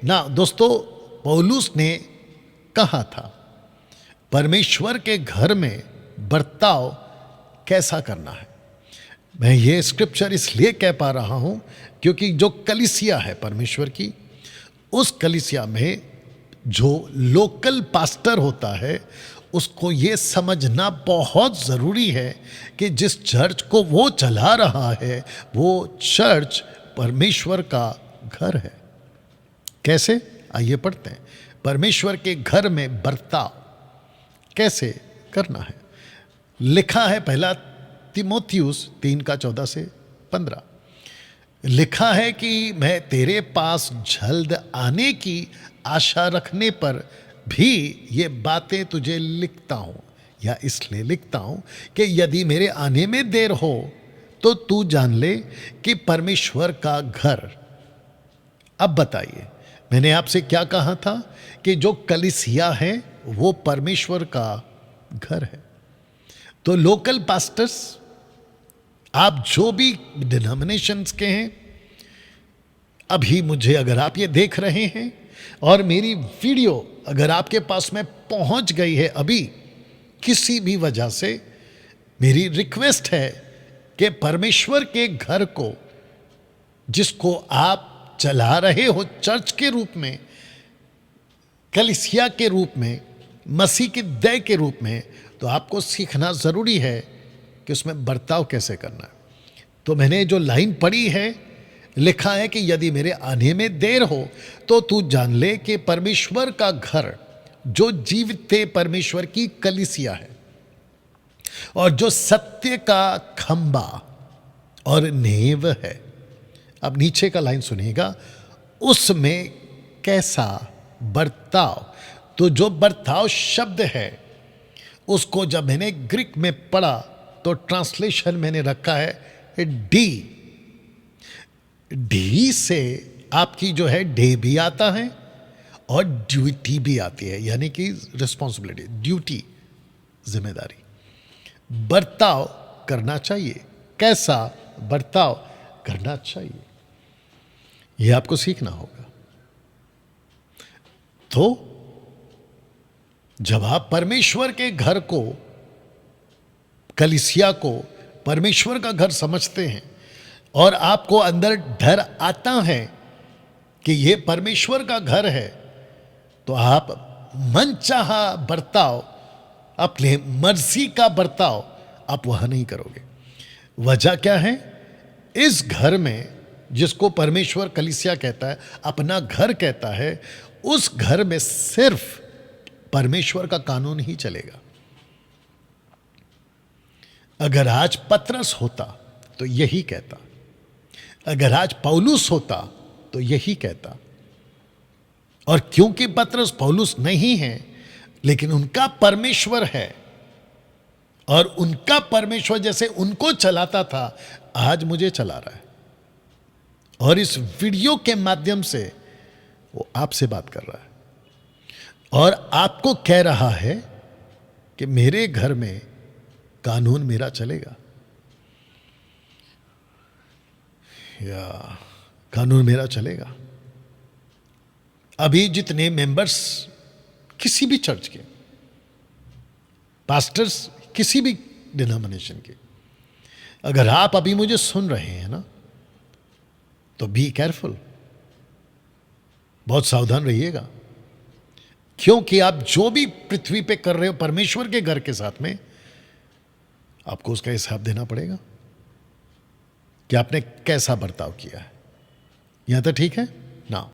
ना दोस्तों, पौलुस ने कहा था परमेश्वर के घर में बर्ताव कैसा करना है। मैं ये स्क्रिप्चर इसलिए कह पा रहा हूं क्योंकि जो कलीसिया है परमेश्वर की, उस कलीसिया में जो लोकल पास्टर होता है उसको ये समझना बहुत ज़रूरी है कि जिस चर्च को वो चला रहा है वो चर्च परमेश्वर का घर है। कैसे, आइए पढ़ते हैं। परमेश्वर के घर में बर्ताव कैसे करना है। लिखा है पहला तिमोथियुस 3:14-15, लिखा है कि मैं तेरे पास जल्द आने की आशा रखने पर भी ये बातें तुझे लिखता हूँ, या इसलिए लिखता हूँ कि यदि मेरे आने में देर हो तो तू जान ले कि परमेश्वर का घर। अब बताइए, मैंने आपसे क्या कहा था कि जो कलीसिया है वो परमेश्वर का घर है। तो लोकल पास्टर्स, आप जो भी डिनोमिनेशंस के हैं, अभी मुझे अगर आप ये देख रहे हैं और मेरी वीडियो अगर आपके पास में पहुंच गई है अभी किसी भी वजह से, मेरी रिक्वेस्ट है कि परमेश्वर के घर को, जिसको आप चला रहे हो चर्च के रूप में, कलीसिया के रूप में, मसीह की देह के रूप में, तो आपको सीखना ज़रूरी है कि उसमें बर्ताव कैसे करना है। तो मैंने जो लाइन पढ़ी है, लिखा है कि यदि मेरे आने में देर हो तो तू जान ले कि परमेश्वर का घर, जो जीवते परमेश्वर की कलीसिया है और जो सत्य का खंबा और नींव है। अब नीचे का लाइन सुनिएगा, उसमें कैसा बर्ताव। तो जो बर्ताव शब्द है उसको जब मैंने ग्रीक में पढ़ा तो ट्रांसलेशन मैंने रखा है डी से आपकी जो है डे भी आता है और ड्यूटी भी आती है, यानी कि रिस्पॉन्सिबिलिटी, ड्यूटी, जिम्मेदारी। बर्ताव करना चाहिए, कैसा बर्ताव करना चाहिए, यह आपको सीखना होगा। तो जब आप परमेश्वर के घर को, कलीसिया को परमेश्वर का घर समझते हैं और आपको अंदर डर आता है कि यह परमेश्वर का घर है, तो आप मनचाहा बर्ताव, अपने मर्जी का बर्ताव आप वहां नहीं करोगे। वजह क्या है? इस घर में, जिसको परमेश्वर कलीसिया कहता है, अपना घर कहता है, उस घर में सिर्फ परमेश्वर का कानून ही चलेगा। अगर आज पतरस होता तो यही कहता, अगर आज पौलुस होता तो यही कहता। और क्योंकि पतरस पौलुस नहीं है, लेकिन उनका परमेश्वर है और उनका परमेश्वर जैसे उनको चलाता था, आज मुझे चला रहा है। और इस वीडियो के माध्यम से वो आपसे बात कर रहा है और आपको कह रहा है कि मेरे घर में कानून मेरा चलेगा, या कानून मेरा चलेगा। अभी जितने मेंबर्स किसी भी चर्च के, पास्टर्स किसी भी डिनोमिनेशन के, अगर आप अभी मुझे सुन रहे हैं ना, तो बी केयरफुल, बहुत सावधान रहिएगा। क्योंकि आप जो भी पृथ्वी पे कर रहे हो परमेश्वर के घर के साथ में, आपको उसका हिसाब देना पड़ेगा कि आपने कैसा बर्ताव किया है। यहां तक ठीक है?